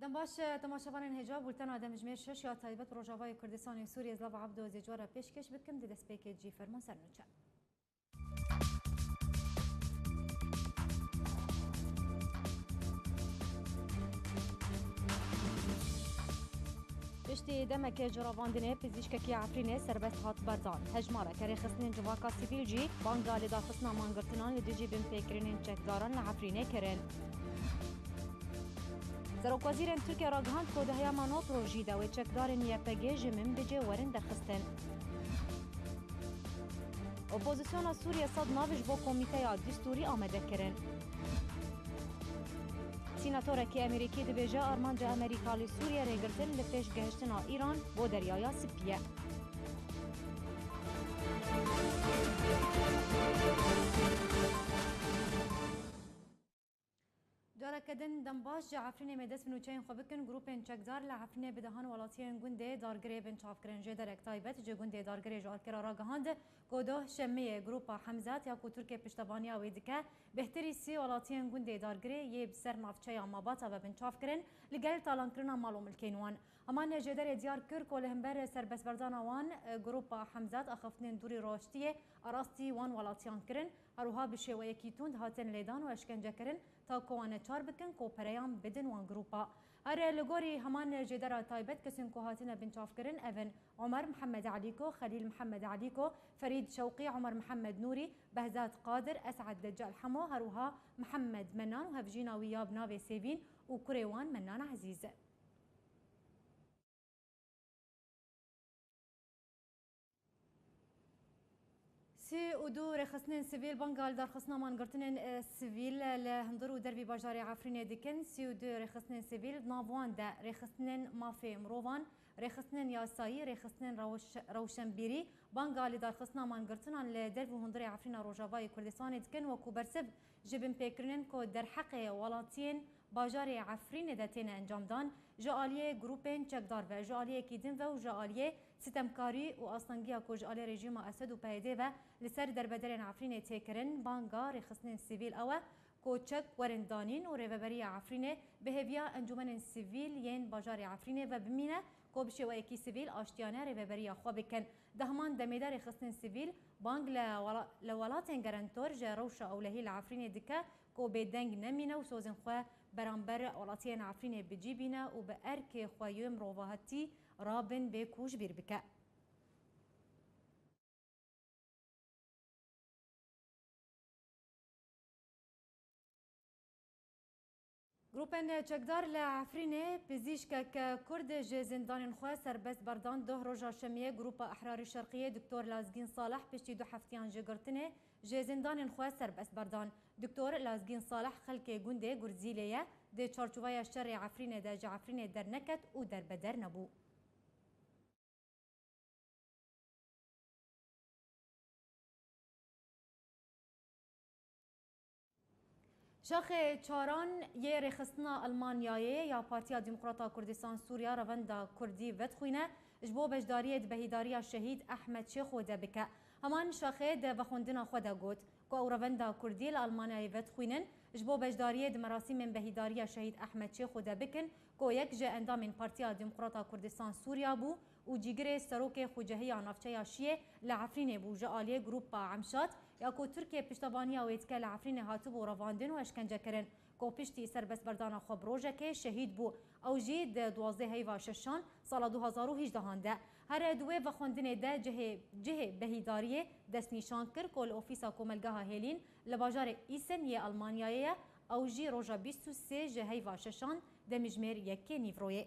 دەمباش تەماشەوانên هێجا بولتەنا دەمژمێر 6 یا تایبەت ڕۆژاوای کوردستانی سووریە زلاڤ عەبدۆ زێجوارە پێشکەش بکەم دە دەستپێکێکی فەرمۆن سەرنووچە. پشتی دەمەکە جڕاواندنێ پزیشکێکی عەفرینێ سەربەست هات بەردان هەژمارەکە رێخستنên civaka sivîl jî banga lêdarxistina mangirtinan li dijî binpêkirînên çekdaran li Efrînê kirin. Serokwezîrên Tirkiye ragihand ku di heyama Notro jî de wê çekdarên YPG ji min bicê werin derxistin. Opozisyona Sûriye sed navê ji bo komîteya dîstûrî amade kirin. Sînatorekî Amerîkî dibêje armanca Amerîka li Sûriye rêgirtin li pêş gehiştina Îran bo deryaya Spîye. Carekedin dembaş ji Efrînê me dest bi nûçeyên xwe bikin grûpên çekdar li Efrînê bi dehan welatiyên gundê dargirê bin çavkirin jê derek taybet ji gundê dargirê ji alkira ragihand ku doh şemiyê grûpa Hemzat ya ku Tirkiye piştevaniya wê dike bêhtirî sî welatiyên gundê dargirê yê bi ser navçeya Mabata ve bin çavkirin li gel talankirina mal û milkên wan. Eman jê derê diyar kir ku li hember serbestberdana wan grûpa Hemzat axaftinên dûrî roştiyê arastî wan welatiyan kirin herûha bi şêweyekî tund hatin lêdan û eşkencekirin ta ku wan çar bikin kopereyan bidin wan grupa. Her li gorî heman jêdera taybet kesên ku hatine bin çavkirin evin Ömer Mihemed Alîko, Xelîl Mihemed Alîko, Ferîd Şewqî, Ömer Mihemed Nûrî, Behzat Qadir, Esad Deccal hemo herûha Mihemed Mennan û hevjîna wî ya bi navê Sêvîn û kurê wan Mennan Ezîz. Sî û du rêxistinên sivîl banga li darxistina mangirtinên sivîl li hundir û dervî bajarê Efrînê dikin. Sî û du rêxistinên sivîl nav wan de rêxistinên mafê mirovan, rêxistinên yasayî, rêxistinên rewşenbîrî banga li darxistina mangirtinan li derv û hundirê Efrîna Rojavayê Kurdistanê dikin wekû bersiv ji binpêkirinin ku derheqê welatiyên bajarê Efrînê de têne encamdan ji aliyê grûpên çekdar ve ji aliyekî din ve û ji aliyê sitemkarî û astangiya ku ji aliyê rejîma Esed û PYD ve li ser derbederên Efrînê têkirin banga rêxistinên sivîl ew e ku çek werin danîn û rêveberiya Efrînê bi hêviya encûmenên sivîl yên bajarê Efrînê ve bimîne ku bi şêweyekî sivîl aştiyane rêveberiya xwe bikin. Di heman demê de rêxistinên sivîl bang li welatên gerentor ji rewşa ewlehî li Efrînê dike ku bêdeng nemîne û sozên xwe beramber welatiyên Efrînê bicî bîne û bi erkê xwe yê mirovahetî rabin bê ku ji bîr bike. Grûpên çekdar li Efrînê pizîşkek Kurd ji zindanên xwe serbest berdan doh roja şemiyê grûpa Ehrarî Şerqiyê Diktor Lazgîn Saleh piştî du heftiyan ji girtinê ji zindanên xwe serbest berdan. Diktor Lazgîn Saleh xelkê gundê Gurzîlê ye dê çarçovaya şerê Efrînê de ji Efrînê derneket û derbeder nebû. Şaxê çaran yê rêxistina Almanyayê ya Partiya Demokrata Kurdistan Sûriya revenda Kurdî vedixwîne ji bo beşdariyê di behîdariya şehîd Ehmed Şêxo de bike. Heman şaxê de vexwendina xwe de got ku ew revenda Kurdî li Almanyayê vedixwînin ji bo beşdariyê di merasîmên behîdariya şehîd Ehmed Şêxo de bikin ku yek ji endamên Partiya Demokrata Kurdistan Sûriya bû û cîgirê serokê xucehiya navçeya Şiyê li Efrînê bû ji aliyê grûpa Emşat ya ku Tirkiye piştevaniya wê dike li Efrînê hatibû revandin û eşkencekirin ku piştî serbestberdana xwe bi rojekê şehîd bû. Ew jî di 12 heyva şeşan sala 2018 de here di wê vexwendinê de cihê behîdariyê destnîşan kir ku li ofîsa komelgeha Hêlîn li bajarê Îsên yê Almanyayê ye ew jî roja 23 ji heyva şeşan demijmêr yekê Nîvroyê.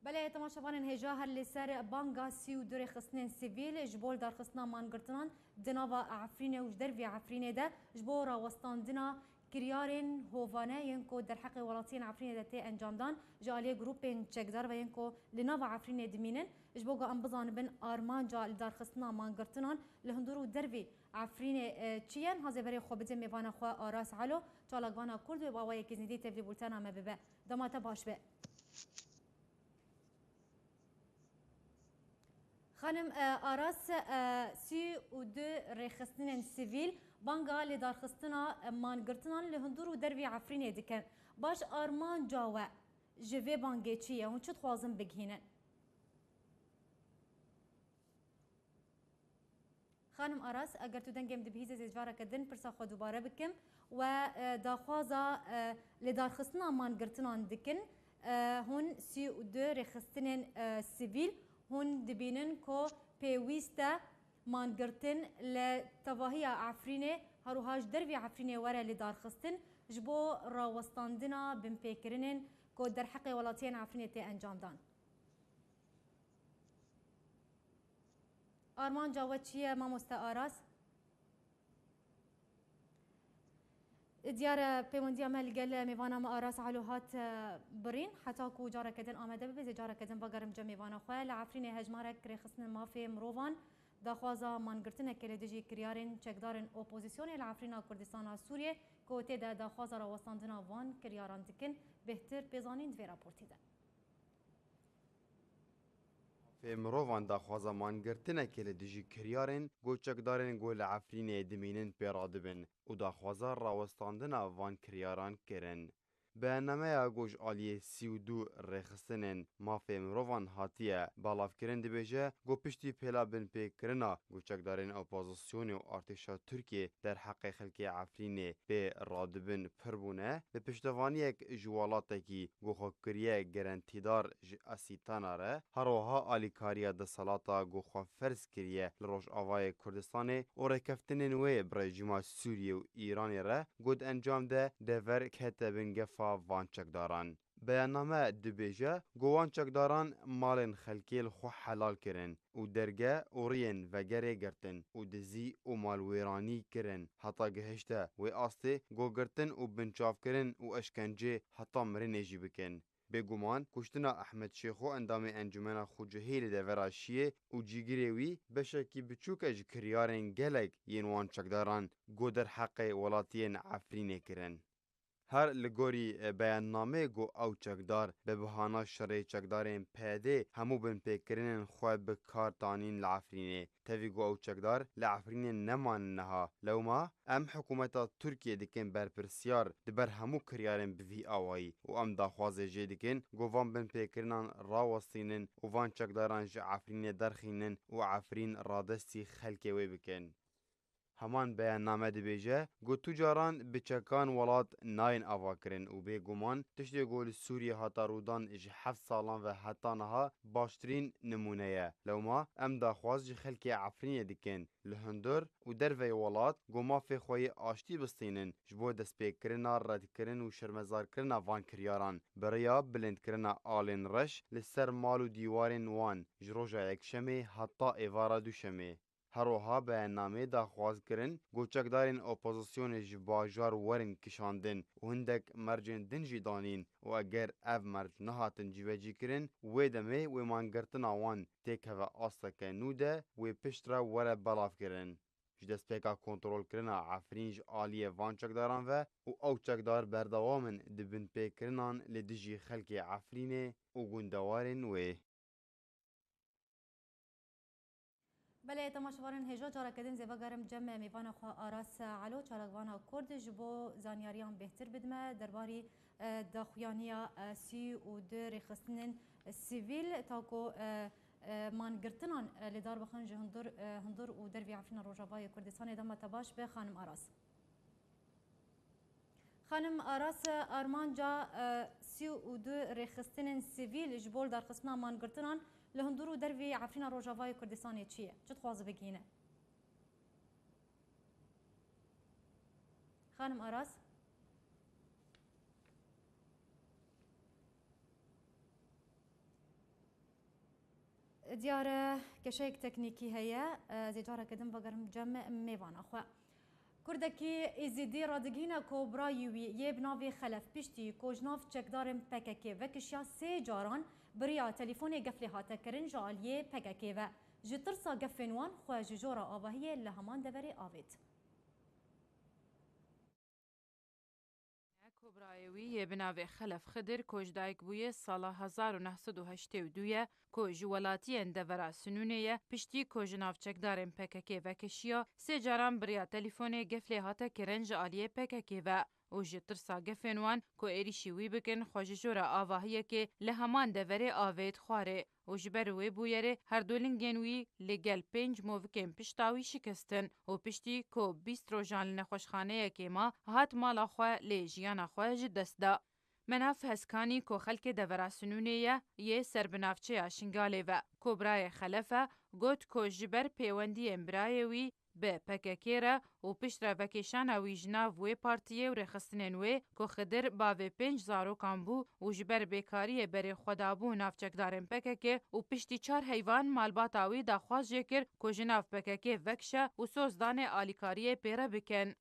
Belê temaşevanên hêja her li ser banga sî û du rêxistinên sivîl ji bo darxistina mangirtinan di nava Efrînê û ji dervê Efrînê de ji bo rawestandina kiryarên hovaneyên ku derheqê welatiyên Efrînê de tê encamdan ji aliyê grûpên çekdar ve yên ku li nava Efrînê dimînin ji bo ku em bizanibin armanca li darxistina mangirtinan li hundir û dervê Efrînê çi yên hazêberê xwe bidin mêvana xwe Aras Elo çalakvana Kurd ve bawayekî zêdî tevlî bultena me bibe. Dema te baş be. خانم آراس سی و دو رخصتن سیویل بانگا لدارخستنا مانگرتنان لهندور و دروی عفرینه دکن باش آرمان جاوه جوه بانگه چیه هون چه خوازم بگهینن خانم آراس اگر تو دنگم دبهیزه زیجواره کدن پرسا خود دوباره بکم و داخوازا لدارخستنا مانگرتنان دکن هون سی و دو رخصتن سیویل هون دبینن کو پیوسته مانگرتن لتواهی عفرینه هروهاش دروی عفرینه وره لدارخستن جبو راوستاندنا بمپیکرنن کو در حق ولاتین عفرینه تی انجام دان آرمان جاوت چیه ما مستعاراس دیار پیوندی عمل گل میوانا ما آراس علوهات برین حتی کو جاره کدن آمده ببیز جاره کدن بگرم جا میوانا خواه لعفرین هجمارک ریخستن مافی مروان داخوازا مانگرتنه که لدجی کریارن چکدارن اپوزیسیون لعفرین کردستان سوریه که ده داخوازا را وستاندنا وان کریاران دکن بهتر پیزانین دوی راپورتی ده مروان داخوازا مانگرتنه که لدجی کریارن گوچکدارن گول عفرین دمینن پیرادبن و داخوازا راوستاندنا وان کریاران کرن. برنامه گوش آلیه 32 رخصتن مافی مروان هاتیه بالاف کرن دبیجه گو پشتی پیلا بن پی کرنا گوچکدارن اپوزیسیون و ارتشا ترکیه در حق خلق عفرین به رادبن پربونه به پشتوانی یک جوالات کی گو خوکریه گرانتیدار اسیتانا ره هروها آلیکاریا ده سالاتا گو خو فرض کریه لروش آوای کردستان و رکفتن نوی برجما سوریه و ایران ره گود انجام ده دور کتبن گفا وان چکداران بیاننامه دبیجه گوان چکداران مالن خلکیل خو حلال کرن و درگه اورین و گره گرتن و دزی و مالویرانی کرن حتی گهشته و آسته گو گرتن و بنچاف کرن و اشکنجه حتی مرنجی بکن بگومان کشتنا احمد شیخو اندام انجمن خوجهیل دوراشیه و جیگریوی بشکی بچوک اج کریارن گلگ ینوان چکداران گو در حق ولاتین عفرینه کرن هر لگوری بیاننامه گو او چکدار به بهانه شرع چکدارین پیده همو بن پیکرین خواه بکار تانین لعفرینه تاوی گو او چکدار لعفرینه نمان نها لو ما ام حکومتا ترکیه دکن برپرسیار دبر همو کریارین بوی آوائی و ام داخوازه جه دکن گو وان بن پیکرینان راوستینن و وان چکداران جه عفرینه درخینن و عفرین رادستی خلکه وی بکن همان بیاننامه دبیجه گو تجاران بچکان ولات ناین آوا کرن و بگومان تشتی گول سوریه هاتا رودان اج 7 سالان و حتی نها باشترین نمونه لو ما ام داخواز جی خلکی عفرین دکن لهندر و دروی ولات گو ما فی خوی آشتی بستینن جبو دست پی کرنا رد کرن و شرمزار کرنا وان کریاران بریا بلند کرنا آلین رش لسر مال و دیوارین وان جروجا یک شمه حتی ایوارا دو شمه هروها بیاننامه داخواز کرن گوچکدارین اپوزیسیون جباجار ورن کشاندن و هندک مرجن دنجی دانین و اگر اف مرج نهاتن جیوجی کرن و دمه و مانگرتن آوان تک هوا آستک نوده و پشترا وره بلاف کرن جدست پیکا کنترول کرنا عفرینج آلیه وان چکداران و او چکدار بردوامن دبن پیکرنان لدجی خلق عفرینه و گندوارن و بله تماشاوارن هجا جارا کدن زیبا گرم جمع میوان خوا آراس علو چارگوانا کرد جبو زانیاریان بهتر بدمه درباری داخویانیا سی و دو رخصتن سیویل تاکو مانگرتنان لدار بخان جه هندور و دروی عفرین روجاوای کردستان دم تباش به خانم آراس خانم آراس آرمان جا سی و دو رخصتن سیویل جبول در خصنا مانگرتنان لهندور و دروی عفرین روجاوای کردستان چیه؟ چه تخواز بگینه؟ خانم آراس دیاره کشایک تکنیکی هیا زیجاره کدن بگرم جمع میوان اخوا کردکی ازیدی رادگینا کوبرایوی یه بناوی خلف پشتی کوجناف چکدارم پککی و کشیا سه جاران بریا تليفوني قفلي هاتا كرن جاليه بكاكيفا جترسا قفنوان خوا جورا آواهية لهمان دبري آفيت کبرای برایوی بناوی خلف خدر کجدایک بویه سال 1982 کج ولاتی اندورا سنونه پشتی کج نافچکدارن پککی و کشیا سه جاران بریا تلیفون گفله هاته کرنج آلیه پککی و او جی ترسا گفنوان کو ایریشی وی بکن خوشجورا آواهیه که لهمان دوره آوید خواره او جبروی بویره هر دولنگن وی لگل 5 مووکن پشتاوی شکستن او پشتی کو 20 روزان لنخوشخانه که ما هات مالا خواه لی جیانا خواه جدست دا. مناف هسکانی کو خلک دوراسنونه یه سربنافچه شنگاله و کبرای خلفه گوت کو جبر پیوندی امبرایوی به پککیره و پشت را وکیشانا ویجنا وی پارتیه و رخصتنین وی که خدر باوی 5 زارو کامبو و جبر بیکاری بری خدابو نافچکدارن پککه و پشتی 4 حیوان مالباتاوی دا خواست جکر که جناف پککه وکشه و سوزدان آلیکاری پیره بکن.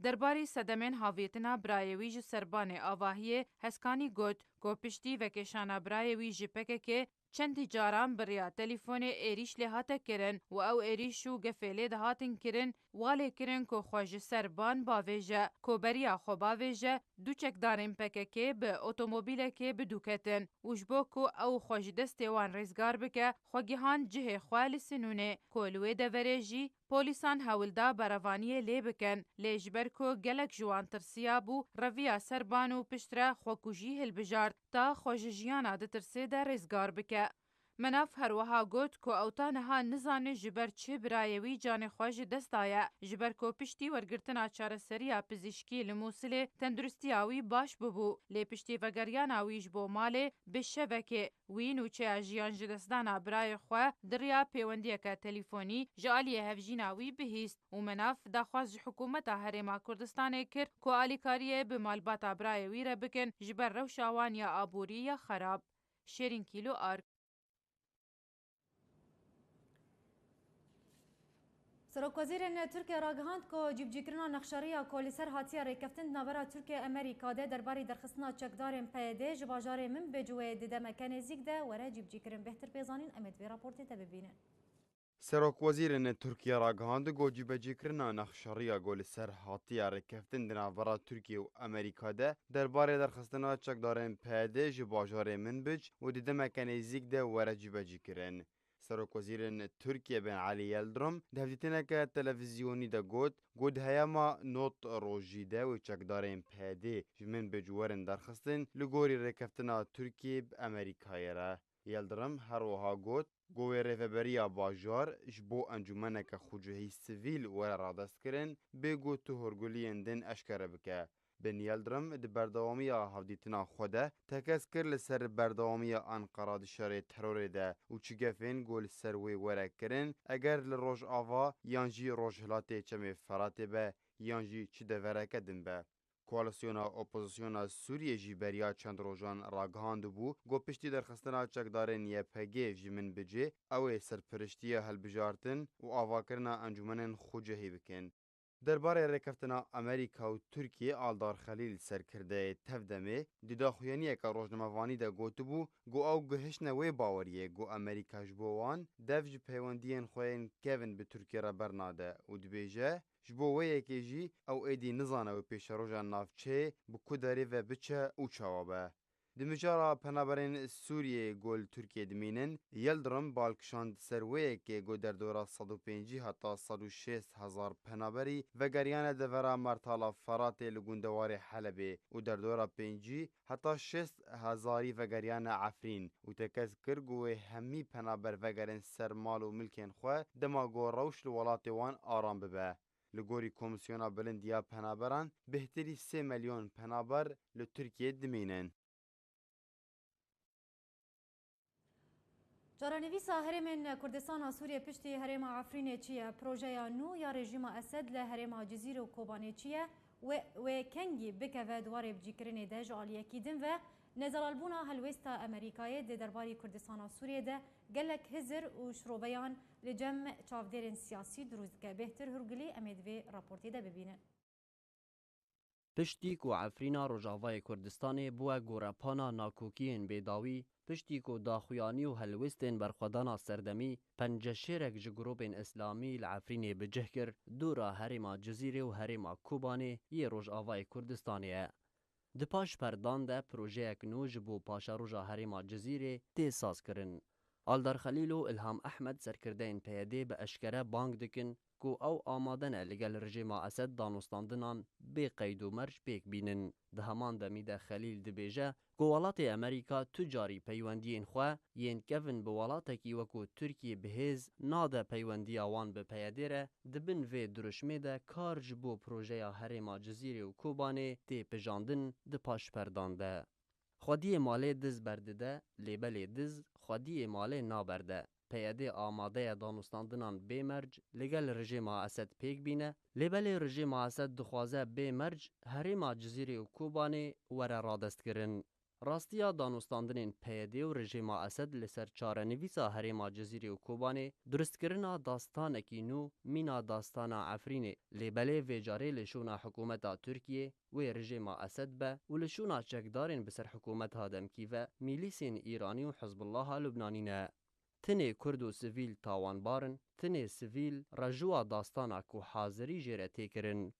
درباری صدمین هاویتنا برایوی جی سربان آواهی هسکانی گوت که پشتی وکیشانا برایوی جی پککه چندی جاران بریا تلیفون ایریش لی هاته کرن و او ایریشو گفیلی ده هاتن کرن والی کرن که خواج سربان باویجه که بریا خو باویجه دو چک دارن پککه به اتومبیل که بدوکتن وجبو که او خواج دستی وان ریزگار بکه خواگیهان جه خوالی سنونه کولوی دوریجی پولیسان هولدا براوانی لی بکن لی جبر که گلک جوان ترسیا بو رویا سربانو پشتره خواکوژی هل بجارد تا خواج جیانا ده ترسی ده ریزگار بکه. مناف هروها گوت که اوتانها نزانه جبر چه برایوی جان خواج دستایه جبر که پشتی ورگرتنا چاره سریا پزیشکی لموسله تندرستی آوی باش ببو لی پشتی وگریان آویج بو ماله بشبکه وی نوچه اجیان جدستانا برای خواه دریا پیوندیه که تلیفونی جالیه هفجین آوی بهیست و مناف داخواز حکومت هرما کردستانه کر که آلیکاریه به مالباتا برایوی را بکن جبر روشاوان یا آبوری یا خراب. شیرین کیلو آرک سرک وزیر ترکیه راگهاند که جیبجیکرنا نقشاریا کولیسر هاتیا ریکفتن نابرا ترکیه امریکا ده درباری درخستنا چکدارن پیده جباجار من بجوه دیده مکانیزیک ده وره جیبجیکرن بهتر بیزانین امید وی راپورتی تببینه. سرک وزیر ترکیه راگهاند که جیبجیکرنا نقشاریا کولیسر هاتیا ریکفتن نابرا ترکیه و امریکا ده درباری درخستنا چکدارن پیده جباجار من بج و دیده مکانیزیک ده وره جیبجیکرن. سرک وزیر ترکیه بن علی یلدرم دهوتینه که تلویزیونی ده گود هیاما نوت روژی ده و چکدارین پیده جمن بجوارن درخستن لگوری رکفتنا ترکیه ب امریکای را. یلدرم هر وها گوی ریفبریا باجار جبو انجمنه که خوجهی سویل ور رادست کرن بگو تو هرگولی اندن اشکره بکه. بن یلدرم د بردوامی هفدیتنا خوده تکس کر لسر بردوامی انقره دشاره ترور ده و چگفین گول سروی وره کرن اگر لروج آوا یانجی روجهلاته چمی فراته به یانجی چی ده وره کدن به. کوالسیونا اپوزیسیونا سوریه جی بریا چند روزان راگهاند بو گو پشتی درخستنا چکدارن یه پگه جمن بجه او سرپرشتی هلبجارتن و آواکرنا انجمنن خوجهی بکن. درباره رکفتنا امریکا و ترکیه آلدار خلیل سرکرده تفدمه دیدا خویانیه که روزنامه‌وانی ده گوتو بو گو او گهشنه وی باوریه گو امریکا جبوان دفج پیوندین خوین کوین به ترکیه را برناده و دبیجه جبوه که جی او ایدی نزانه و پیش روژا نافچه بو کداری و بچه او چوابه. دمجارا پنابرین سوریه گل ترکیه دمینن یلدرم بالکشاند سرویه که گو در دورا 150 حتی 106 هزار پنابری و گریان دورا مرتالا فرات لگوندوار حلبه و در دورا 5 حتی 6 هزاری و گریان عفرین و تکز کرگوه همی پنابر و گرین سرمال و ملکین خواه دما گو روش لولات وان آرام ببه. لگوری کمیسیونا بلندیا پنابران بهتری 3 میلیون پنابر لترکیه دمینن. جارانویسا هرم کردستان سوریه پشتی هرم عفرین چیه پروژه نو یا رژیم اسد له هرم جزیره و کوبانه چیه و کنگی بکوه دواره بجیکرین ده جعالیه کیدن و نزالالبونا هلوستا امریکای ده درباری کردستان سوریه ده گلک هزر و شروبیان لجمع چافدرین سیاسی دروز که بهتر هرگلی امید و راپورتی ده ببینه. پشتی کو عفرینا روجاوای کردستان بوه گورپانا ناکوکیین بیداوی پشتی کو داخویانی و هلوستین برخودانا سردمی پنج شیرک جگروبین اسلامی لعفرین بجه کر دورا هرما جزیره و هرما کوبانه یه روجاوای کردستانیه. Di paş perdan de projeyek nû ji bo paşaroja Herêma Cizîrê tê sazkirin. Aldar Xelîl û İlham Ehmed serkirdeyên PYD bi eşkere bang dikin ku ew amade ne li gel rejîma Esed danûstandinan bê qeyd û merc pêk bînin. Di heman demî de Xelîl dibêje ku welatê Amerîka tu carî peywendiyên xwe yên kevin bi welatekî wekû Tirkiye bihêz nade peywendiya wan bi PYD re dibin vê duruşmê de kar ji bo projeya Herêma Cizîrê û Kobanê tê pijandin di paşperdan de. Xwediyê malê diz berdide, lêbelê diz xwediyê malê naberde. PYD amadeye danûstandinan bê merc li gel rejîma Esed pêk bîne, lêbelê rejîma Esed dixwaze bê merc Herêma Cizîrê û Kobanê were radestkirin. Rastiya danûstandinên PYD û rejîma Esed li ser çarenivîsa Herêma Cizîrê û Kobanê duristkirina dastanekî nû mîna dastana Efrînê lêbelê vê carê li şûna hikûmeta Tirkiye wê rejîma Esed be û li şûna çekdarên bi ser hikûmeta demkî ve mîlîsên Îranî û Hizbullaha Lubnanî ne. Tinê Kurd û sivîl tawanbarin, tinê sivîl rejûa dastana ku hazirî jê re têkirin.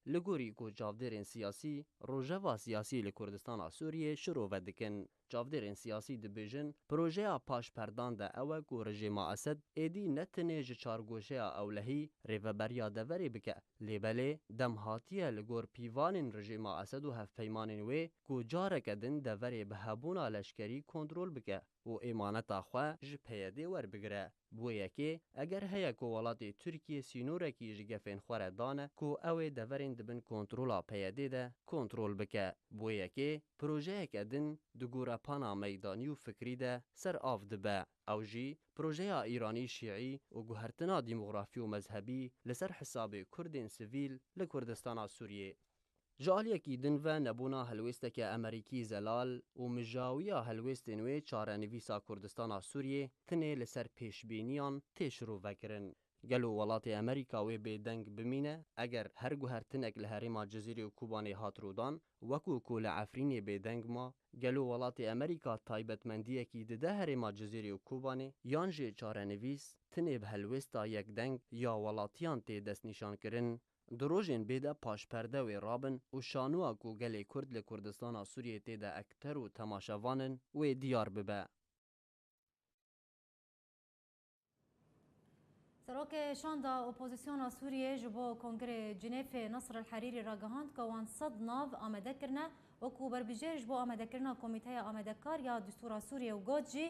Li gorî ku çavdêrên siyasî rojeva siyasî li Kurdistana Sûriyê şirove dikin. Çavdêrên siyasî dibêjin projeya paşperdan de ew e ku rejîma Esed êdî ne tinê ji çargoşeya ewlehî rêveberiya deverê bike. Lêbelê dem hatiye li gor pîvanên rejîma Esed û hevpeymanên wê ku careke din deverê bi hebûna leşkerî kontrol bike û êmaneta xwe ji PYD werbigire. Bû yekê eger heye ku welatê Tirkiye sînorekî ji gefên xwe re dane ku ew ê deverên dibin kontrola PYD de kontrol bike. Bû yekê projeyeke din di gorepana meydanî û fikrî de ser av dibe. Ew jî projeya Îranî şîî û guhertina dîmografî û mezhebî li ser hesabê Kurdên sivîl li Kurdistana Sûriyê. Ji aliyekî din ve nebûna helwêsteke Emerîkî zelal û mijawiya helwêstên wê çarenivîsa Kurdistana Sûriyê tinê li ser pêşbîniyan tê şirovekirin. Gelo welatê Amerîka wê bêdeng bimîne eger her guhertinek li Herêma Cizîrê û Kobanê hat rûdan wekû ku li Efrînê bêdeng ma, gelo welatê Amerîka taybetmendiyekî dide Herêma Cizîrê û Kobanê yan jê çarenivîs tinê bi helwêsta yekdeng ya welatiyan tê destnîşankirin. Di rojên bê de paşperde wê rabin û şanûa ku gelê Kurd li Kurdistana Sûriyê tê de ekter û temaşevanin wê diyar bibe. سروک شاندا اپوزیسیون سوریه جبو کنگره جنیف نصر الحریری راگهاند که وان صد ناو آمده کرنه و کو بربیجه جبو آمده کرنه کمیته آمده کار یا دستور سوریه و گوجی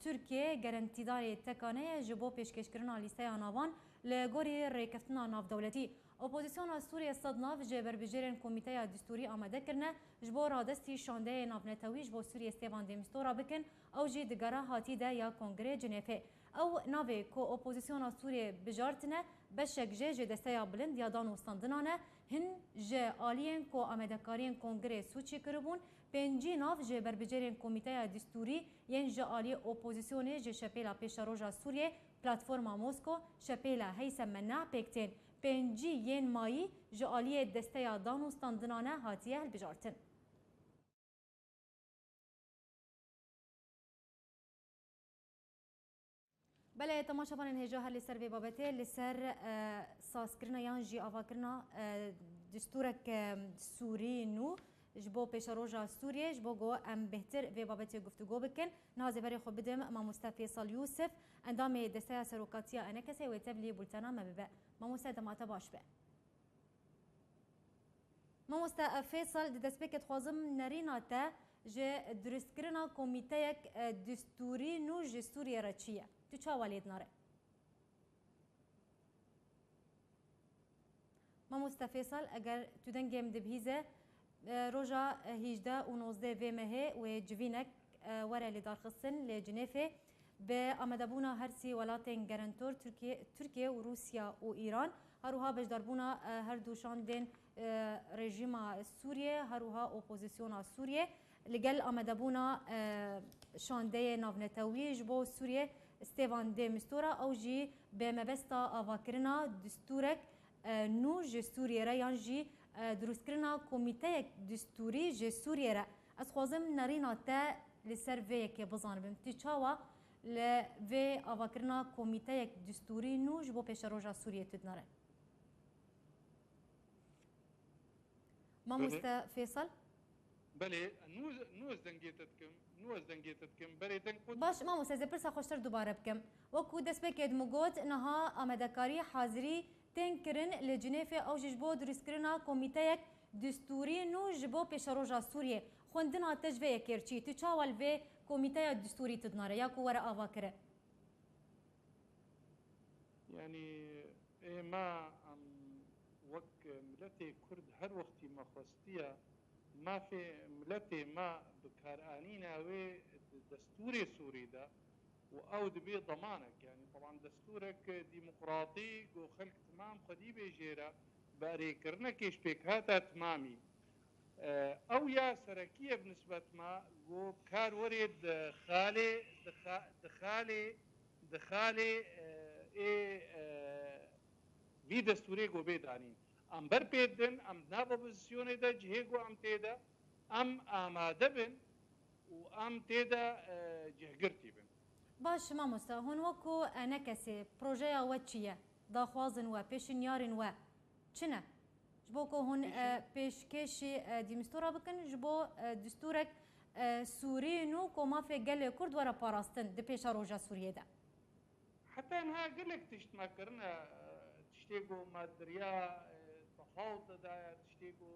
ترکیه گرانتیداری تکانه جبو پیشکش کرنه لیسته آنوان لگوری ریکفتنا ناو دولتی. اپوزیسیون سوریه صد ناو جه بربیجرین کمیته دستوری آمده کرنه جبو رادستی شانده ناو نتوی جبو سوریه استیوان دیمستورا بکن او جی دگره هاتی ده یا کنگره جنیفه. او ناوی کو اپوزیسیون سوریه بجارتنه بشک جه دسته بلند یا دانوستاندنانه هن جه آلین کو آمدکارین کنگره سوچی کربون پنجی ناو جه بربجرین کمیته دستوری ین جه آلی اپوزیسیون جه شپیلا پیشاروژا سوریه پلاتفورما موسکو شپیلا هیسم منا پکتین پنجی ین مایی جه آلی دسته دانوستاندنانه هاتیه بجارتن. بله تماشا بانن هجا هر لسر وی بابته لسر ساس کرنا یان جی آوا کرنا دستورک سوری نو جبو پیش روژا سوریه جبو گو ام بهتر وی بابته گفتگو بکن نازی بری خود بدم ما مصطفی صال یوسف اندام دسته سروکاتیا انا کسی و تبلی بولتانا ما ببه ما مصطفی ما باش به ما مصطفی صال دست بکت خوازم نرینا تا جه درست کرنا کمیته یک دستوری نو جه سوریه را چیه تو چه والید ناره؟ ما مصطفی سال اگر تو دنگم دبهیزه روژا 18 و 19 و مه و جوینک وره لدار خصن لجنیفه به آمدبونا هرسی ولاتین گرانتور ترکیه و روسیا و ایران هروها بجداربونا هر دوشان دین رژیم سوریه هروها اپوزیسیون سوریه لگل آمدبونا شانده ناونتوی جبو سوریه استیوان دیمستورا او جی به مبستا آواکرنا دستورک نو جی سوریه را یان جی دروست کرنا کمیته دستوری جی سوریه را از خوازم نرینا تا لسر وی که بزانبم تی چاوا لوی آواکرنا کمیته دستوری نو جبو پیش روژا سوریه تدناره ما مست فیصل بله نوز دنگیتتکم بله دنگ خود باش مامۆستا زێ پرسا خۆشتر دووبارە بکەم وەکو دەستپێکێت مگوت نەها ئامادەکاری حازری تێن کردن لە جنێفێ ئەو ژش بۆ دروستکردنا کۆمیتەیەک دستوری نو ji bo pêşeroja Sûriyê xwendina te ji vê yekêrçî tu çawa li vê komîteya distûrî tudnare ya ku were ava kire يعني ما وك ملتي كرد هر وقتي ما خواستيا ما في ملتي ما بكارانينا وي دستوري سوري ده او دبي ضمانك يعني طبعا دستورك ديمقراطي وخلق تمام قدي بيجيرا باري كرنا كيش بيك هاتا تمامي او يا سركيه بنسبه ما جو كار وريد دخالي في دستوري جو بيدانين ام بر بيدن ام نابا بوزيسيوني دا جهيجو ام تيدا ام آمادبن و ام تيدا جهگرتي بن باش مامۆستا hûn wekû nekesê projeya we çi ye daxwazin we pêşniyarên we çi ne ji bo ku hûn pêşkêşî dîmîstora bikin ji bo distûrek Sûrî nû ku mafê gelê Kurd were parastin di pêşa roja Sûriyê de حتى انها قلك تشتما كرنا تشتيقو مادريا تفاوض دا تشتيقو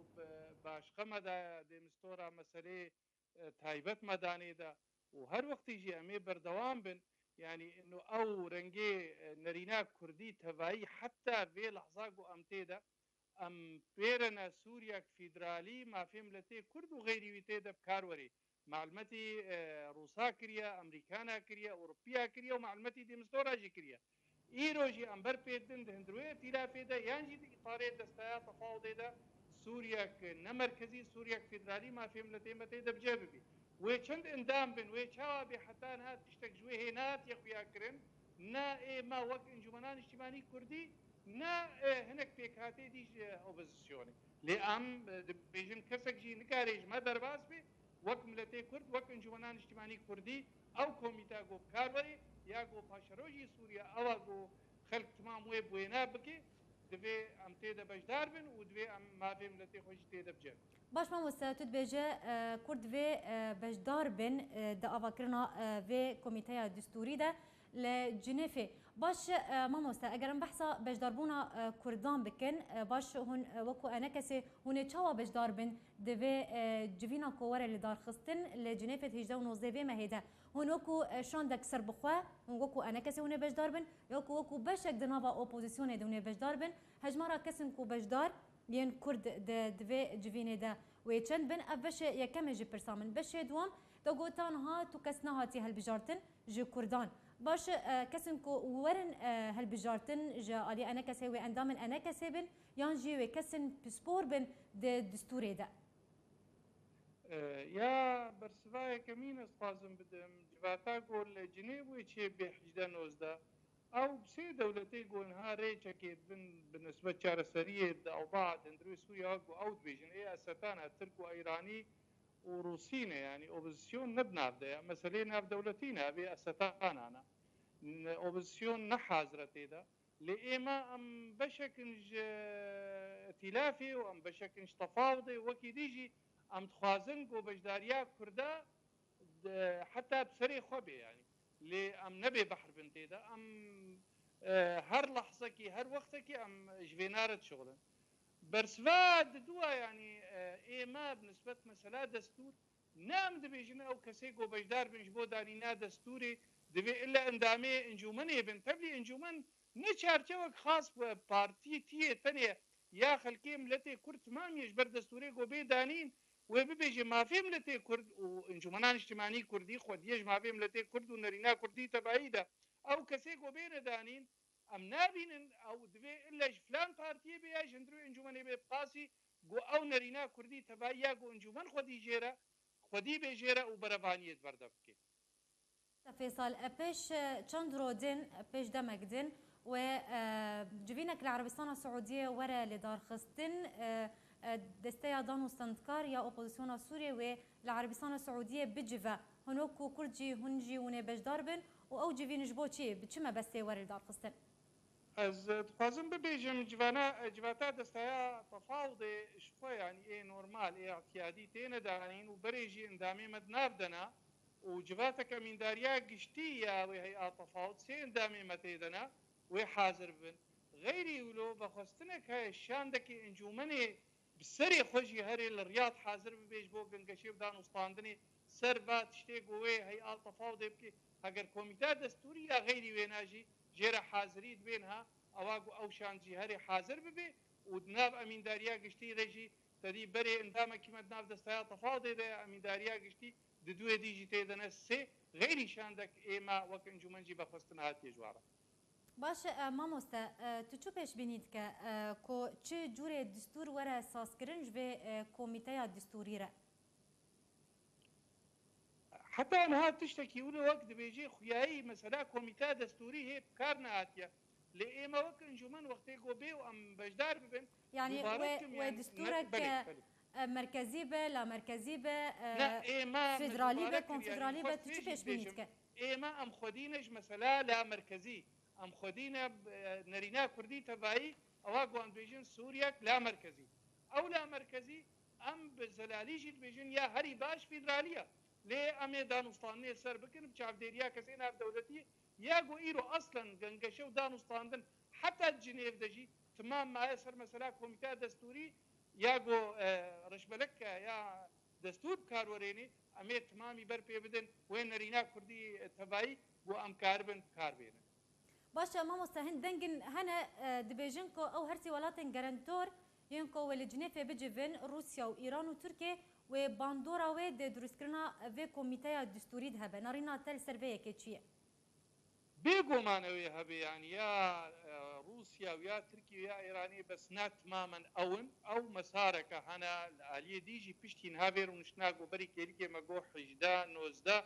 باشقه مدا ديمستورا مسألة تايبت مداني دا وهر وقت يجي امي بردوام بن يعني انه او رنجي نرينا كردي تبعي حتى في لحظه امتيدا ام بيرنا سوريا فيدرالي ما في ملتي كرد وغيري ويتيدا بكاروري معلوماتي روسا كريا امريكانا كريا اوروبيا كريا ومعلوماتي دي مستورا جي كريا ايروجي امبر بيدن هندرويه تيلا فيدا يانجي دي طاري دستايا تفاوض دا سوريا نمركزي سوريا فيدرالي ما في ملتي متيدا بجاببي وچند اندام بن وچاوي حتى انها تشتك جوي هنات يخويا كرن نا ما وقت انجمنان اجتماعي كردي نا هناك بيكاتي دي اوبوزيسيوني لام بيجن كسك جي نكاريج ما درباس بي وك ملتي كرد وك انجمنان اجتماعي كردي او كوميتا جو كاروري يا جو باشروجي سوريا او جو خلق تمام ويب وينا بكي دبي ام تيدا بجدار بن ودبي ام ما في ملتي خوش تيدا بجد باش مامۆستا tu dibêje Kurd vê bejdar bin di avakirina vê komîteya distûrî de li Cinêfê baş mamosta egerim behsa bejdarbûna Kurdan bikin baş hûn wekû enekesê hûn ê çawa bejdar bin di vê civîna ku were li darxistin li Cinêfê 18 vê mehê de hûn wekû şandek serbixwe hûn wekû enekesê hûn ê bejdar bin ya ku wekû beşek di nava opozîsyonê de hûn ê bejdar bin hejmara kesin ku bejdar yên Kurd di vê civînê de wê çend bin ev beşê yekemê jî pirsa min beşê duam da gotan ha tu kes nehatî helbijartin ji Kurdan baş kesin ku werin helbijartin ji alî enekesê wê endamên enekesê bin yan jî wê kesin pispor bin di distûrê de يا برسفايا كمين اسقازم بدم جباتا قول جنيبوي تشي بحجدا نوزدا او بسي دولتي قول ها ريتشا كيد بالنسبه شار سريه او بعض اندرو سوريا او دبيجن اي استانا تركو ايراني وروسينا يعني اوبوزيسيون نبنا بدا مثلا دولتينا ابي استانا انا اوبوزيسيون نحازرتي دا لإما ام بشكنج ائتلافي وام بشكنج تفاوضي وكي ديجي ام تخوازن قو بجداريا كردا حتى بسري خوبي يعني لي ام نبي بحر بنتي دا ام هر لحظة كي هر وقت كي ام جفينارة شغلا برسفاد دوا يعني ايما بنسبة مسألة دستور نام دبيجنا او كسي قو بجدار بنجبو دانينا دستوري دبي الا اندامي انجومني بن تبلي انجومن نشارجوك خاص بارتي تي تانية يا خلكي ملتي كرد تمام يجبر دستوري قو بيدانين وبيجي ما في ملتي كرد وانجمنان اجتماعي كردي خود يج ما في ملتي كرد ونرينا كردي تبعيده او كسيكو بين دانين ام نابين او دبي الا فلان بارتي بيا جندرو انجمني بقاسي جو او نرينا كردي تبعيا جو انجمن خودي جيرا خودي بيجيرا وبرفانيه بردبكي فيصل بيش چند رودين بيش دمك دين و جبينك العربستان السعودية ورا لدار خستن دستيا دانو استندكار يا اوبوزيسيون سوريا والعربستان السعوديه بجفا هنوكو كردجي هنجي وني باش داربن او جيفين جبوتشي بتشما بس ورا دار خستن از دخوازم ببیجم جواتا دستایا تفاوض شخوا يعني ايه نورمال ايه اعتيادي تينا دانين وبريجي اندامي مدناف دنا وجواتك من داريا قشتي يا وهي تفاوض سي اندامي متيدنا وحاضر بن غيري ولو بخستنك هاي الشاندك انجومني بسري خوشي هري الرياض حاضر ببيج بو قنقشي بدان وسطاندني سربا تشتي قوي هي تفاوض يبكي اگر كوميتا دستوري يا غيري ويناجي جێرە حازریت بێنها ئەواگو ئەو شانجی هەرێ حاضر ببێ و ناو ئەمینداریا گشتی ڕێژی تەدی بەرێ ئەندامەکیمەت ناو دەستایا تەفاو دێدە ئەمینداریا گشتی دوێ دیژی تێدەنە سێ غیری شاندەك ئێمە وەک ئەنجومەنجی بەخستن هاتیێ ژوارە باش مامۆستا تو چۆ پێش بینیت کە کۆ چ جوورێ دستور وەرە سازکردن ji vê komîteya distûrî re حتى انها تشتكي ولا وقت بيجي خياي مثلا كوميتا دستوري هي بكار ناتيا لإما وقت انجمن وقت يقوبي وام بجدار ببن يعني ودستورك مركزي به لا مركزي به فيدرالي به كونفدرالي به تو چی پیش بینید که إما ام خدينج مثلا لا مركزي ام خدينا نرينا كردي تبعي اواقو ام بيجن سوريا لا مركزي او لا مركزي ام بزلاليجي بيجن يا هري باش فيدراليه لێ ئەمێ دانوستانێ سەر بکن چاودێریا کەسێ ناو دەولەتی یاگو ئیرۆ ئەسڵەن گەنگەشە و دانوستاندن حتا جنێڤ دەژی تمام مایە سەر مەسەلا کۆمیتا دەستوری یاگۆ ڕشبەلەکە یا دەستور کاروەرێنێ ئەمێ تمامی بەر پێ بدن وێ نەرینا کوردی تەبایی بۆ ئەم کاربن کاربێنن باشە مامۆستا هەن دەنگن هەنە دەبێژن کۆ ئەو هەرسی وڵاتên گەرنتۆر یên کو li cinêfê bicivin Rusya û Îran û Tirkiye wê bandora wê dê durustkirina vê komîteya distûrî de hebe narîna tel ser vê yekê çi ye بێگومانەوەی هەبێ یانی یا رووسیا و یا ترکی و یا ئێرانی بەسنا تمامەن ئەون ئەو مەسارەکە هەنا ئالیە دیژی پشتین هاوێر و نشنا گۆبەری کێریکێ مەگۆ حیژدا نۆزدە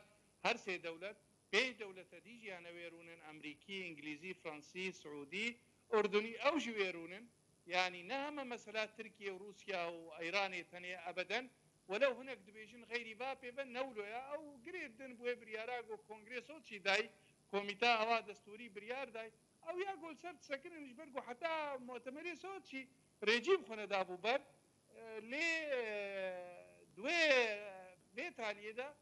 هەر سێ دەولەت پێی دەولەتە دیژی هەنەوێرونن ئەمریکی ئینگلیزی فەڕەنسی سعودی ئوردنی ئەو ژ وێرونن يعني نعم مثلا تركيا وروسيا وايران ثانيه ابدا ولو هناك دبيجن غير بابي بن نولو او قريب دن بو برياراغو كونغرس وشي داي كوميتا هوا دستوري بريار داي او يقول سرت سكن نجبرغو حتى مؤتمري سوتشي ريجيم خنا دابو بر لي دوي بيتالي دا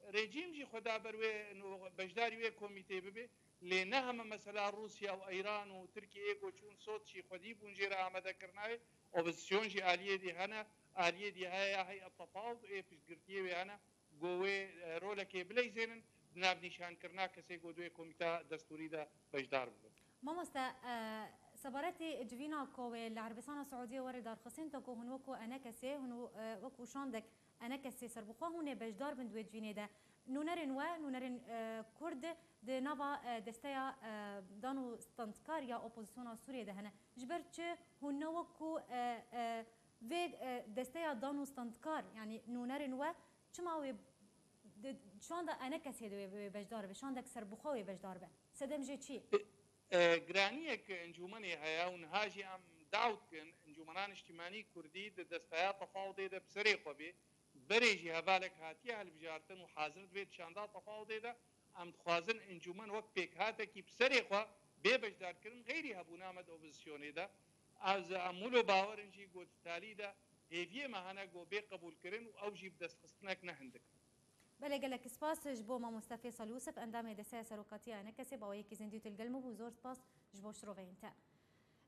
ريجيم جي خدا بروي انه بجداري وي كوميتي ببي لنهم مثلا روسيا وايران وتركيا ايكو چون صوت شي خدي بونجيرا عمد كرناي اوبسيون جي اليه دي هنا اليه دي هي التفاوض اي في قرتيه هنا قوي رولك بليزين ناب نشان كرنا كسي قدوي كوميتا دستوري دا بجدار مامۆستا سەبارەتی جوینا کۆوێ لە عربستانە سعودیە وەرە دارخستین تۆکۆ هون وەکو ئەنە کەسێ هون وەکو شاندێک ئەنە کەسێ سەربخوا هونێ بەشدار بن دوێ جوینێدا نونەرن وە نونەرن کورد di nava desteya dan û standkariya opozisyona Sûriyê de hene ji ber çi hûn ne wekû vê desteya dan û standkar yanî nûnerên we çima wê şanda ene kesê de wê bejdar be şandek serbixwe wê bejdar be sedem jê çi گرانیەک ئەنجومەنێ هەیە و نهاژی ئەم داوتکن ئەنجومەنان نیشتیمانی کوردی دەستەیا تەفاوت دێدە بسەرێ خۆبێ بەرێژی هەبالێک هاتیە هەلبژارتن و حاضر بێت شاندا تەفاوت دێدە ئەم دخوازن ئەنجومەن وەک پێک هاتێکی بسەرێ خوا بێ بەشدارکردن غیری هەبوو نامەد ئۆپۆزیسیۆنێدا ئاز ئەمول و باوەرنجی گۆتتالیدا هێویێمە هەنە گۆ بێ قبولکردن و ئەو ژی دەستخستنەک نەهندک بله gelek spas ji bo mamosta Fêsal Yûsif endamê desteya serokatiya Enekesê bawayekî zindî û tilgelm bû zor spas ji bo şiroveyên te.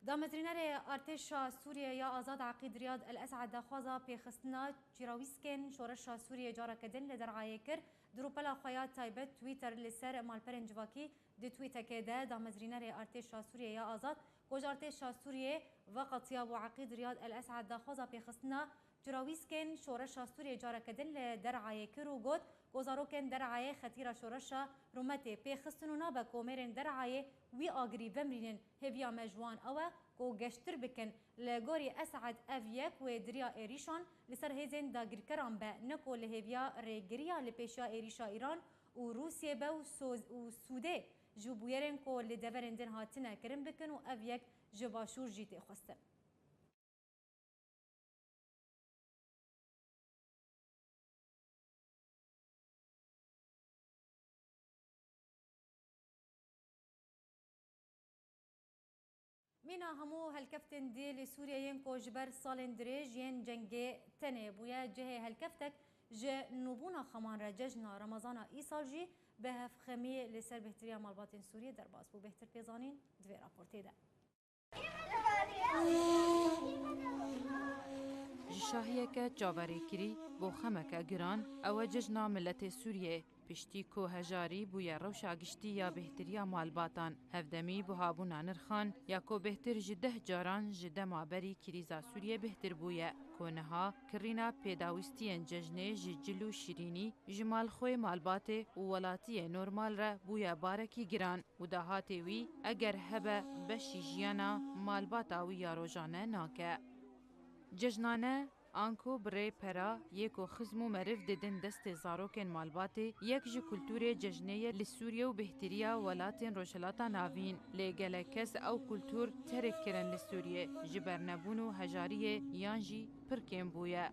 Damezrînerê artêşa Sûriye ya Azad Aqîd Riyad El Esad daxwaza pêxistina çîrawîskên şoreşa Sûriye careke din li derayê kir di rûpela xwe ya taybet Twitter li ser malperên civakî di tweetekê de damezrînerê artêşa Sûriye ya Azad goj artêşa Sûriye veqetiya bû Aqîd Riyad El Esad daxwaza pêxistina çîrawîskên şoreşa Sûriye careke din li derayê kir û got گزارۆکên derayê xetîra şoreşa rûmetê pêxistin û nabe komêrên derayê wî agirî bimrînin hêviya me ji wan ew e ku geştir bikin li gorî Esad ev yek wê diriya êrîşan li ser hêzên dagirkeran be ne ku li hêviya rêgiriya li pêşiya êrîşa Îran û Rûsyê be û Sûdê ji bûyerên ku li deverên din hatine kirin bikin û ev yek ji başûr jî tê xwestin. مینا همو هلکفتن دی لسوریا ین کو جبر سالن درێژ ین جنگê tenê bûye cihê helkeftek ji nûbûna xeman re cejna Remezana îsal jî bi hevxemî li ser bêhtiriya malbatên Sûriyê derbas bû. Bêhtir pêzanîn divê raportê de. Ji şahiyeke çaverêkirî bo xemeke giran ew e cejna milletê Sûriyê. Piştî ku hejarî bûye rewşa giştî ya bêhtiriya malbatan hevdemî buhabûna nirxan ya ku bêhtir ji 10 caran ji dema berî krîza Sûriyê bêhtir bûye ku niha kirîna pêdawîstiyên cejnê ji cil û şîrînî ji malxwê malbatê û welatiyê normal re bûye barekî giran û dahatê wî eger hebe beşî jiyana malbata wî ya rojane nake. Cejnane Anko birê pera yê ku xizm û meriv didin destê zarokên malbatê yek ji kultûrê cejnê li Sûriye û bêhtiriya welatên Rojhilata Navîn lê gelek kes ew kultûr terk kirin li Sûriye ji ber nebûn û hejariyê yan jî pir kêm bûye.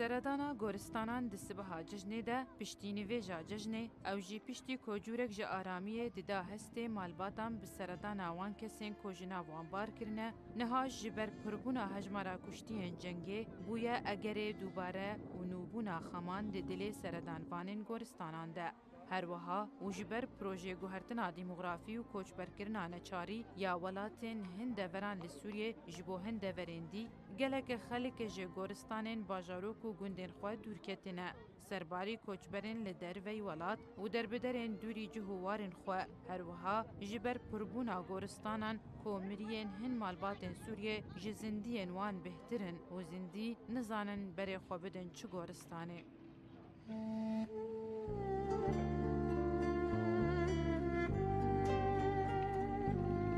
Seredana goristanan di sibiha cejnê de piştînîvêja cejnê ew jî piştî ku cûrek ji aramiyê dida hestê malbatan bi seredana wan kesên ku ji nav wan bar kirine niha ji ber pirbûna hejmara kuştiyên cengê bûye egerê dûbare û nûbûna xeman di dilê seredanvanên goristanan de. Her wiha û ji ber projê guhertina dîmografî û koçberkirina neçarî ya welatên hin deveran li Sûriyê ji bo hin deverên dî geleke xelekê ji goristanên bajarok û gundên xwe dûrketine. Serbarî koçberên li dervey welat û derbiderên dûrî cih û warên xwe her wiha ji ber pirbûna goristanan ku miriyên hin malbatên Sûriyê ji zindiyên wan bêhtirin û zindî nizanin berê xwe bidin çi goristanê.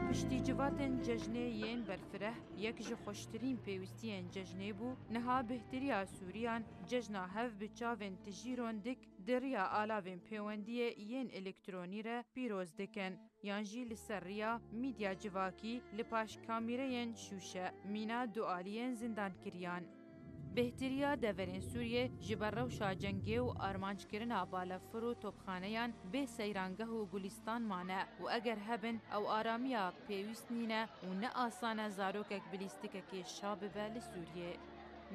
Piştî civatên cejnê yên berfireh yek ji xweştirîn pêwîstiyên cejnê bû niha bêhtiriya Sûriyan cejna hev bi çavên tijîron dik di riya alavên pêwendiyê yên elektronî re pîroz dikin yan jî li ser riya mîdya civakî li paş kamîreyên şûşe mîna du aliyên zindankiriyan. Bêhtiriya deverên Sûriyê ji ber rewşa cengê û armanckirina balafir û topxaneyan bê seyrangeh û gulîstan mane û eger hebin ew aramiya pêwîst nîne û ne asan e zarokek bi lîstikekê şa bibe li Sûriyê.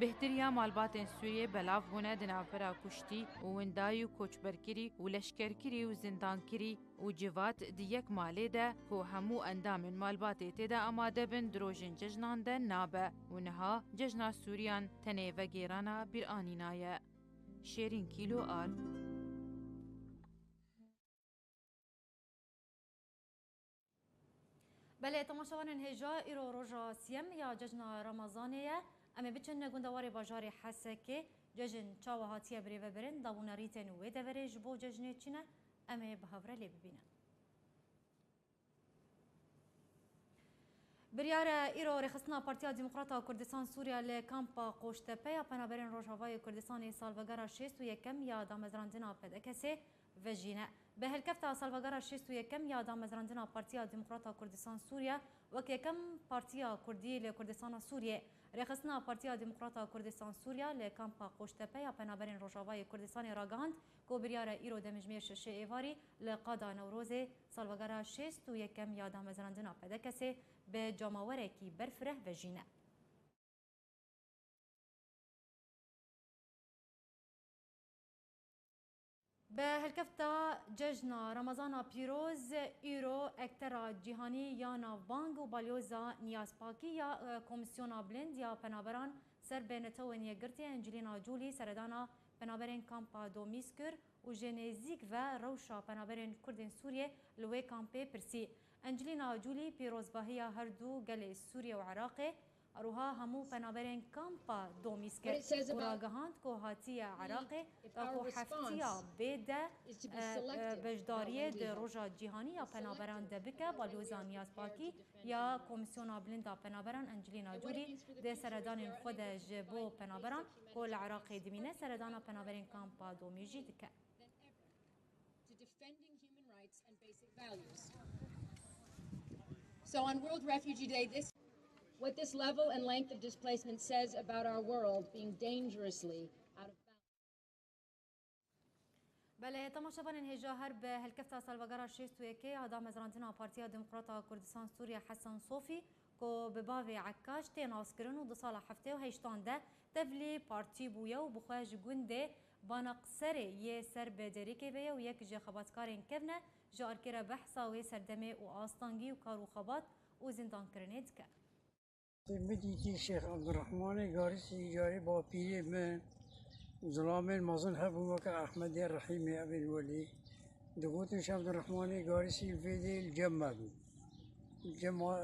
Bêhtiriya malbatên Sûriyê belav bûne di navbera kuştî û windayî û koçberkirî û leşkerkirî û zindankirî û civat di yek malê de ku hemû endamên malbatê têde amade bin di rojên cejnan de nabe û niha cejna Sûriyan tenê vegêrana bîranîna ye. Şêrîn Kîlo Al. Belê temaşevanên hêja îro roja siyem ya cejna Remezanê ye. Em ê biçin gundewarê bajarê Hesekê cejin çawa hatiye birêvebirin dabûnerîtên wê deverê ji bo cejnê çi ne em ê bi hev re lê bibînin. Biryara îro rêxistina Partiya Demokrata Kurdistan Sûriya li kampa Qoştepeya penaberên Rojavayê Kurdistanê salvegera 61 ya damezrandina pedekesê vejîne. Bi helkefta salvegera 61 ya damezrandina Partiya Demokrata Kurdistan Sûriya wek yekem Partiya Kurdî li Kurdistana Sûriyê rêxistina Partiya Demokrata Kurdistan Sûriya li kampa Qoştepeya penaberên Rojavayê Kurdistanê ragihand ku biryara îro demijmêr şişê êvarî li qada Newrozê salvegera 61 ya damezrandina pedekesê bi cemawerekî berfireh vejîne. Bi helkefta cejna Remezana pîroz îro ektera cîhanî ya navbang û balyoza Niyazpakî ya Komisyona Bilind ya penaberan ser bê netewên yekgirtiya Encilîna Culî seredana penaberên kampa Domîs kir û ji nêzik ve rewşa penaberên Kurdên Sûriyê li wê kampê pirsî. Encilîna Culî pîrozbahiya her du gelê Sûriye û Iraqê روها همو پنابرین کامپا دومیسکر ورagahand کو هاتیه عراقی کو حفتیه بده بجداریه در روژا جهانی یا پنابران دبکه بالوزان یاسپاکی یا کمیسیون بلند پنابران انجلینا جولی ده سردان خود جبو پنابران کل عراقی دمینه سردان پنابرین کامپا دومیجی دکه. So on World Refugee Day, what this level and length of displacement says about our world being dangerously out of balance. بله تماشاوان هجا هرب هلکفتا سالوگرا شیست و یکی آدم مزرانتنا پارتیا دموکراتا کردستان سوریا حسن صوفی که به باوی عکاش تین آسکرن و 2 سال هفته و هشتان ده دفلی پارتی بویا و بخواج گنده بانقصر یه سر بدری که بیا و یک جه خباتکارین کبنه جار کرا بحثا و سردمه و آستانگی و کارو خبات و زندان کرنه دکه. بدیتی شیخ عبدالرحمن گارسی جاری با پیری من ظلام المازن هبو وك أحمد الرحيم أبي الولي دقوتش عبد الرحمن قارسي الفيدي الجمال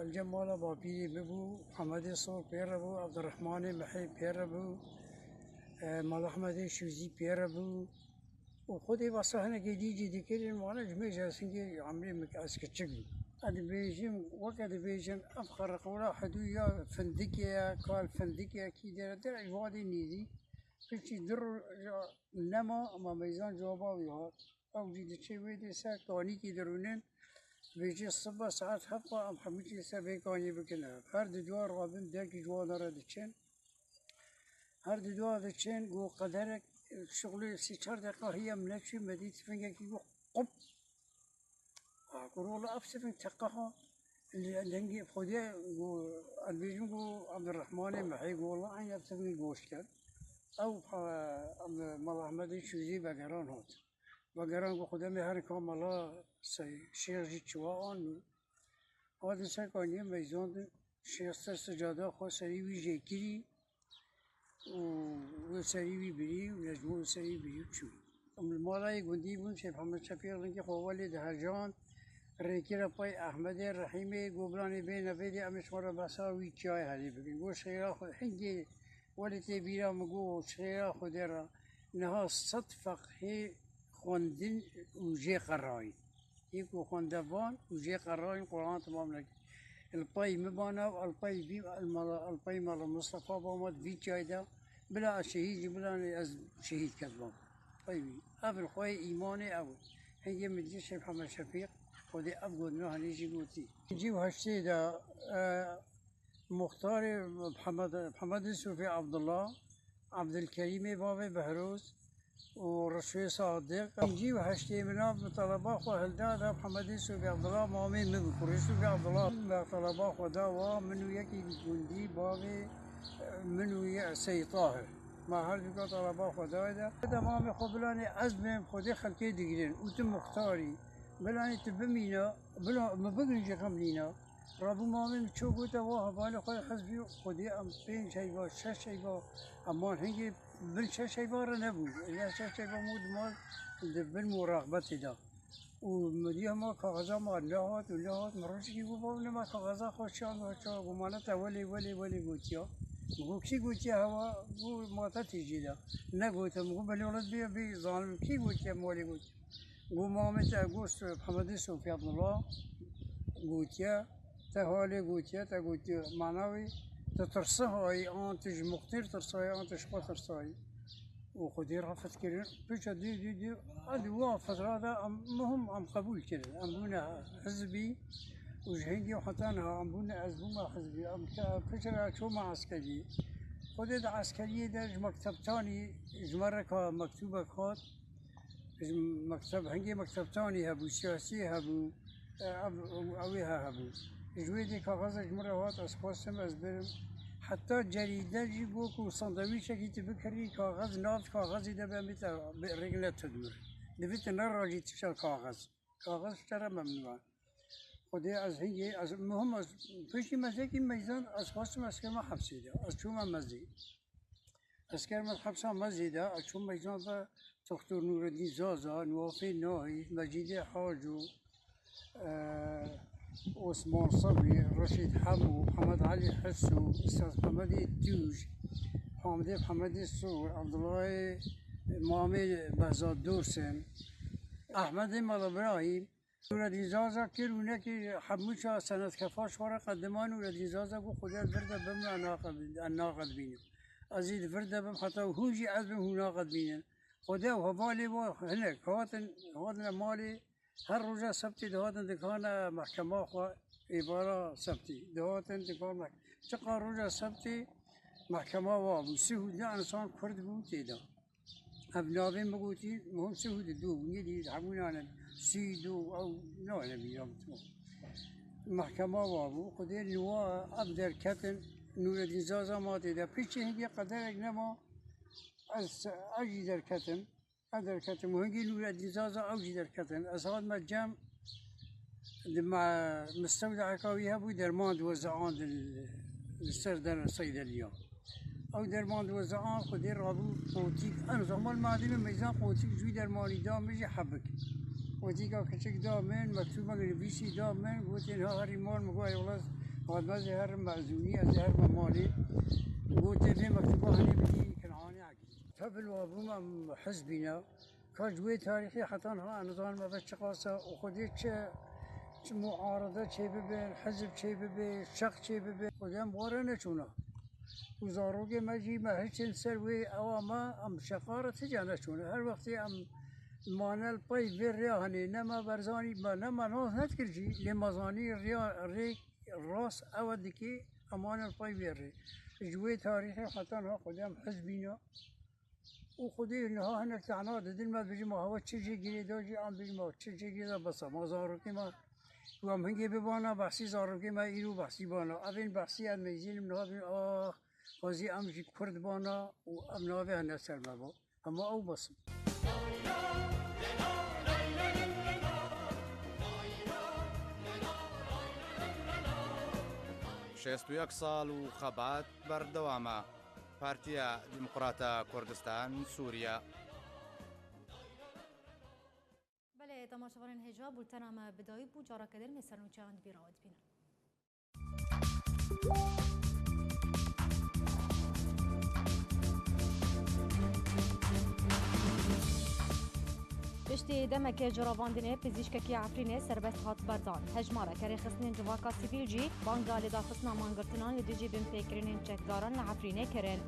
الجمال بابي ببو محمد الصور بيربو عبد الرحمن محي بيربو مال أحمد شوزي بيربو وخدي بصحنا جديد ذكر وانا جميع جالسين عمري مكاسكتشقو أدبيجم وقت أدبيجم أفخر قولا حدويا فندقيا قال فندقيا كي در الوادي نيدي فيش در نما أما ميزان جوابا وياه أو جد شيء ويدي سا كاني كي درونين بيجي الصبح ساعات حفا أم حميجي سا بيكاني بكنا هر دوار غابن داكي جوانا را دچن هر دوار دچن جو قدرك شغل سي 4 دقيقة هي منكشي مديت فينك كي جو قب كرولا أفسفن تقها اللي لنجي خديه جو البيجم جو عبد الرحمن محي جو والله عين أفسفن جوش كان أو مال أحمد شوزي بقران هات بقران کو خدا مهر کام الله شیخ جی چوان هذا سكاني ميزان شیخ سجاده خو سری وی جکری و سری وی بری و نجمو سری بری چو المالای گندی بون شیخ محمد شفیق لنگی خو والد هرجان ریکر پای احمد رحیمی گوبرانی بین نبیدی امشوار بساوی چای هلی بگی گو شیخ خود حنگی ولتي بيرا مقو شيرا خدرا نها صدفق هي خوندن وجي قراي يكو خوندفان وجي قراي قرآن تمام لك الباي مبانا والباي بي الباي مال مصطفى بامد في جايدا بلا شهيد بلا از شهيد كذبان باي بي قبل خوي ايماني او هي مدي شيخ محمد شفيق خدي ابغى نروح نيجي قوتي نجيب هالشي ده مختار محمد السوفي عبد الله عبد الكريم بابي بهروز ورشوي صادق نجي وهشتي منا بطلباء خو هلدا محمد السوفي عبد الله مامي من السوفي عبد الله طلباء خو دا منو يكي جندي بابي منو يا سي طاهر ما هل طلباء خو دا مامي خو بلاني عزم خدي خلكي دقيقين وتم مختاري بلاني تبمينا بلا ما بقنجي قبلينا رابو مامي شو قلت واه بالي خوي حزبي خدي ام بين شيء شش شيء اما هيجي بال شش شيء نبو يا شش شيء مود مال بالمراقبه ده ومديها ما كغزا ما لهات ولهات مروش يجيبوا بابنا ما كغزا خوشان وشا ومالته ولي قلتيا مقول كي قلتيا هوا قول ما تتيجي ده نقولت مقول بالولد بي ظالم كي قلتيا مولي قلت قول مامي تقول محمد السوفي عبد الله قلتيا تهالي قوتيا تقوتي معنوي تترصهاي أنتج مختير ترصهاي أنتج قا ترصهاي وخدي رفض كرين بيش دي هذا هو فترة هذا مهم عم قبول كرين عم بونا حزبي وجهيني وحتى أنا عم بونا أزبوما حزبي عم بيش شو مع عسكري خدي ده عسكري ده مكتب تاني جمرك مكتوبة خاط مكتب هنجي مكتب تاني هبو سياسي هبو أويها هبو جويدي كاغذ جمرة هات أسفاسم أزبرم حتى جريدة جيبوك وصندويشة كي تبكري كاغذ ناف كاغذ إذا بميت رجلة تدور دفيت نراجي تشال كاغذ ترى ممنوع خدي از هنجي از مهم از فيشي مزيكي ميزان أسفاسم أسكر ما حبسيده أشوما مزي أسكر ما حبسا مزيده أشوم ميزان ذا دكتور نور الدين زازا نوافي ناهي مجيد حاجو عثمان صبري رشيد حمو محمد علي حسو استاذ محمد الدوج محمد السور عبد الله مامي بهزاد دورسن احمد مال ابراهيم ولدي زازا كيرونا كي حموشا سنة كفاش ورا قدمان ولدي زازا قو خدا الفردة بم الناقد بينه ازيد الفردة بم حتى هوجي عزم هو ناقد بينه خدا وهبالي هناك هذا مالي هر روزا سبتي دهاتن دكانا محكمة خو عبارة سبتي دهاتن دكان تقا روزا سبتي محكمة وابو سهود إنسان كرد بو تيدا أبنابين مقوتين مهم سهود الدوب ندي يلعبون سيدو أو نوع نبي محكمة وابو قدر نوا أبدر كتن نور الدزازة ما تدا بيشي هنجي قدر إنما أجي در كتن أدر كتن وهنجي نور الدزازة أوجي در كتن أصاد ما جام مع مستودع كاويها بو درمان وزعان السردان الصيدلية أو درمان وزعان قدر رابو قوتيك أنا زمان معدم ميزان قوتيك جوي درماني دام مجي حبك قوتيك كشك دامن مكتوب مغربيسي دامن قوت إنها هاري مال مقوي والله قد ما زهر معزوني زهر ممالي قوت في مكتوبة هني بدي كنعاني عقيد فبل وابو حزبنا كجوي تاريخي حتى أنا نظام ما بتشقاسة وخديت معارضة شيء ببين حزب شيء ببين شق شيء ببين قدام بورنا شونا وزاروك ماجي ما هيش نسوي أواما أم شقارة تجانا شونا هر وقت أم مانال باي فيريا هني نما برزاني ما نما نوز نذكر شيء لمزاني الريك الراس أودكي أمانال باي فيري جوي تاريخي حتى أنا قدام حزبنا وخدي إنها هناك تعناد دل ما بيجي ما هو تشجي جريدة جي عم بيجي ما تشجي جريدة بس ما زاروك ما وام هنگی ببانا بحثی زاروگی ما ایرو بحثی بانا اوین بحثی ام میزین منها بین قاضی ام جی کرد بانا و ام ناوی هنه سلمه با اما او بسم شەست و یەک ساڵ و خەبات بەردەوامە پارتیە دیموقراتە کوردستان سووریا بله تماشاوان هجا بولتنام بدایی بو جارا کدر مثلا چند بیراود بینن پشتی دمک جراواندنه پزیشککی عفرینه سربست هات بردان هجماره کری خسنین جواکا سیویل جی بانگال دا خسنا مانگرتنان لدیجی بین پیکرینین چکداران لعفرینه کرن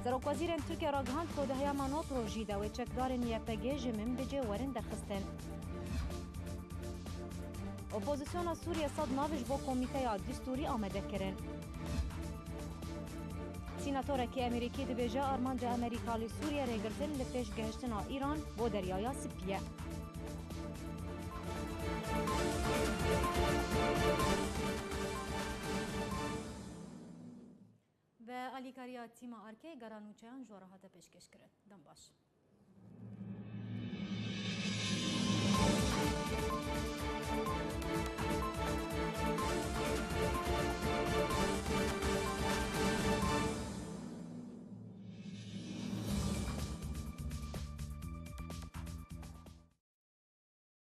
سروک وزیر ترکیه را گهاند که دهیا مناط رو جیده و چکدارن یپگه جمن بجه ورن درخستن اپوزیسیون سوریه صد ناوش با کمیته دستوری آمده کرن سیناتورکی امریکی دبیجه آرمانج امریکالی سوریه ریگرتن لپیش گهشتن ایران با دریای سپیه و الیکاریا تیما آرکه گرانوچهان جوره هاته پیشکش کرد دم باش